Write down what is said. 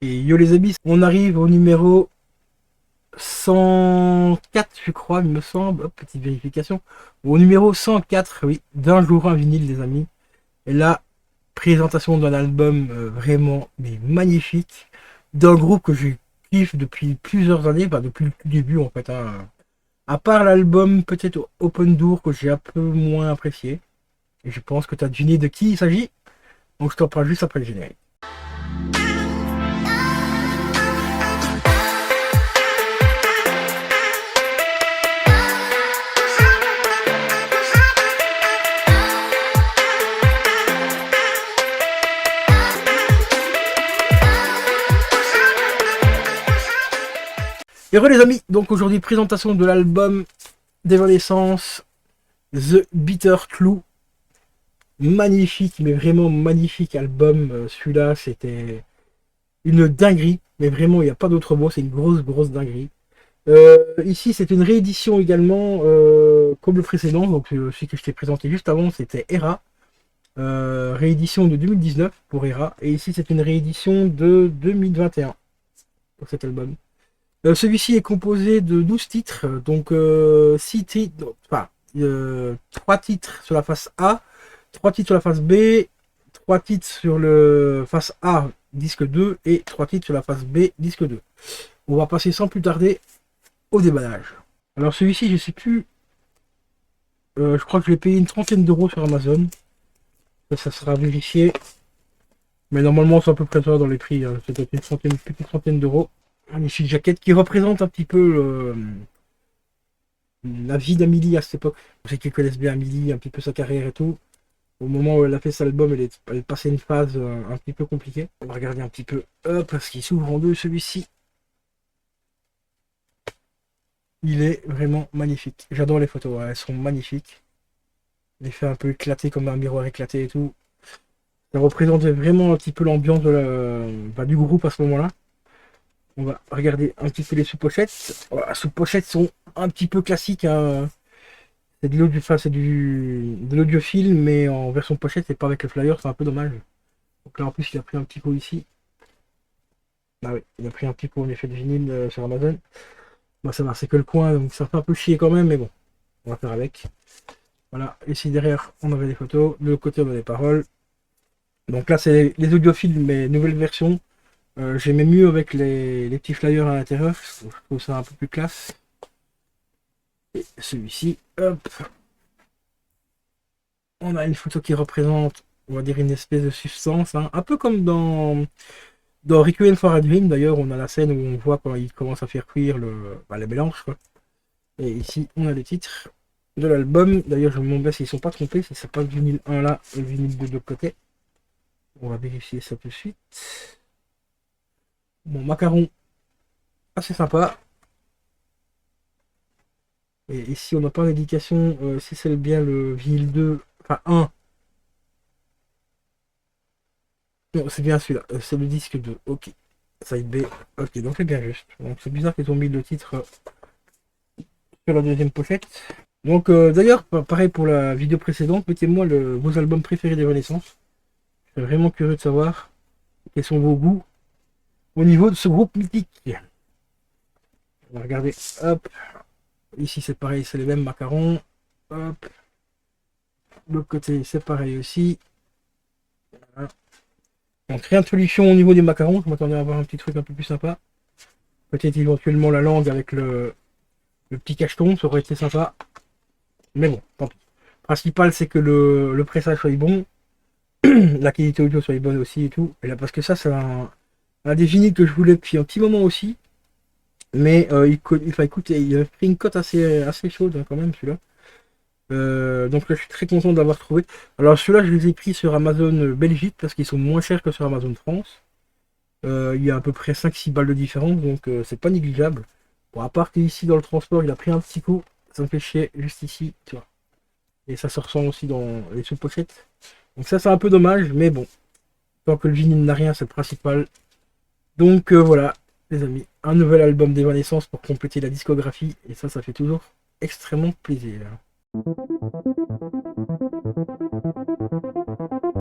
Et yo les amis, on arrive au numéro 104 je crois, il me semble. Hop, petite vérification. Au numéro 104, oui, d'un jour un vinyle les amis. Et là, présentation d'un album vraiment mais magnifique, d'un groupe que je kiffe depuis plusieurs années, bah, depuis le début en fait. Hein. À part l'album peut-être Open Door que j'ai un peu moins apprécié. Et je pense que tu as deviné de qui il s'agit. Donc je t'en parle juste après le générique. Et re les amis, donc aujourd'hui présentation de l'album d'Evanescence, The Bitter Clue. Magnifique, mais vraiment magnifique album. Celui-là, c'était une dinguerie, mais vraiment, il n'y a pas d'autre mot, c'est une grosse dinguerie. Ici, c'est une réédition également, comme le précédent, donc celui que je t'ai présenté juste avant, c'était Era. Réédition de 2019 pour Era, et ici, c'est une réédition de 2021 pour cet album. Celui-ci est composé de 12 titres, donc 6 titres, enfin, 3 titres sur la face A, 3 titres sur la face B, 3 titres sur le face A, disque 2, et 3 titres sur la face B, disque 2. On va passer sans plus tarder au déballage. Alors celui-ci, je sais plus, je crois que je l'ai payé une trentaine d'euros sur Amazon. Ça sera vérifié, mais normalement c'est à peu près ça dans les prix, hein. C'est peut-être une petite trentaine d'euros. Magnifique jaquette qui représente un petit peu la vie d'Amélie à cette époque. Pour ceux qui connaissent bien Amélie, un petit peu sa carrière et tout. Au moment où elle a fait cet album, elle passait une phase un petit peu compliquée. On va regarder un petit peu. Hop, parce qu'il s'ouvre en deux celui-ci. Il est vraiment magnifique. J'adore les photos, ouais, elles sont magnifiques. L'effet un peu éclaté comme un miroir éclaté et tout. Ça représente vraiment un petit peu l'ambiance du groupe à ce moment-là. On va regarder un petit peu les sous-pochettes. Voilà, les sous-pochettes sont un petit peu classiques. Hein. C'est de l'audio, enfin, c'est de l'audiophile, mais en version pochette, c'est pas avec le flyer, c'est un peu dommage. Donc là, en plus, il a pris un petit pot ici. Ah oui, il a pris un petit pot en effet de vinyle sur Amazon. Bon, ça va, c'est que le coin, donc ça fait un peu chier quand même, mais bon, on va faire avec. Voilà, ici derrière, on avait des photos. De l'autre côté, on a des paroles. Donc là, c'est les audiophiles, mais nouvelle version. J'aimais mieux avec les petits flyers à l'intérieur. Je trouve ça un peu plus classe. Et celui-ci, hop. On a une photo qui représente, on va dire, une espèce de substance. Hein. Un peu comme dans Requiem for a Dream, d'ailleurs, on a la scène où on voit quand il commence à faire cuire le mélange. Quoi. Et ici, on a les titres de l'album. D'ailleurs, je me demande s'ils ne sont pas trompés, si c'est pas le vinyle 1 là et le vinyle 2 de l'autre côté. On va vérifier ça tout de suite. Bon, macaron, assez sympa. Et ici, on n'a pas l'indication si c'est bien le vinyle 2, enfin 1. Non, c'est bien celui-là, c'est le disque 2. Ok. Side B. Ok, donc c'est bien juste. Donc c'est bizarre qu'ils ont mis le titre sur la deuxième pochette. Donc d'ailleurs, pareil pour la vidéo précédente, mettez-moi vos albums préférés des Renaissances. Je suis vraiment curieux de savoir quels sont vos goûts au niveau de ce groupe mythique. On va regarder. Hop. Ici c'est pareil, c'est les mêmes macarons. Hop. De l'autre côté, c'est pareil aussi. Voilà. Donc rien de solution au niveau des macarons. Je m'attendais à avoir un petit truc un peu plus sympa. Peut-être éventuellement la langue avec le petit cacheton, ça aurait été sympa. Mais bon, tant pis. Le principal, c'est que le pressage soit bon, la qualité audio soit bonne aussi et tout. Et là, parce que ça, c'est un des vinyles que je voulais depuis un petit moment aussi. Mais écoute, il a pris une cote assez chaude hein, quand même, celui-là. Donc là, je suis très content de l'avoir trouvé. Alors, celui-là, je les ai pris sur Amazon Belgique parce qu'ils sont moins chers que sur Amazon France. Il y a à peu près 5-6 balles de différence, donc c'est pas négligeable. Bon, à part qu'ici, dans le transport, il a pris un petit coup. Ça me fait chier juste ici, tu vois. Et ça se ressent aussi dans les sous-pochettes. Donc ça, c'est un peu dommage, mais bon. Tant que le vinyle n'a rien, c'est le principal. Donc voilà, les amis. Un nouvel album d'Evanescence pour compléter la discographie. Et ça fait toujours extrêmement plaisir.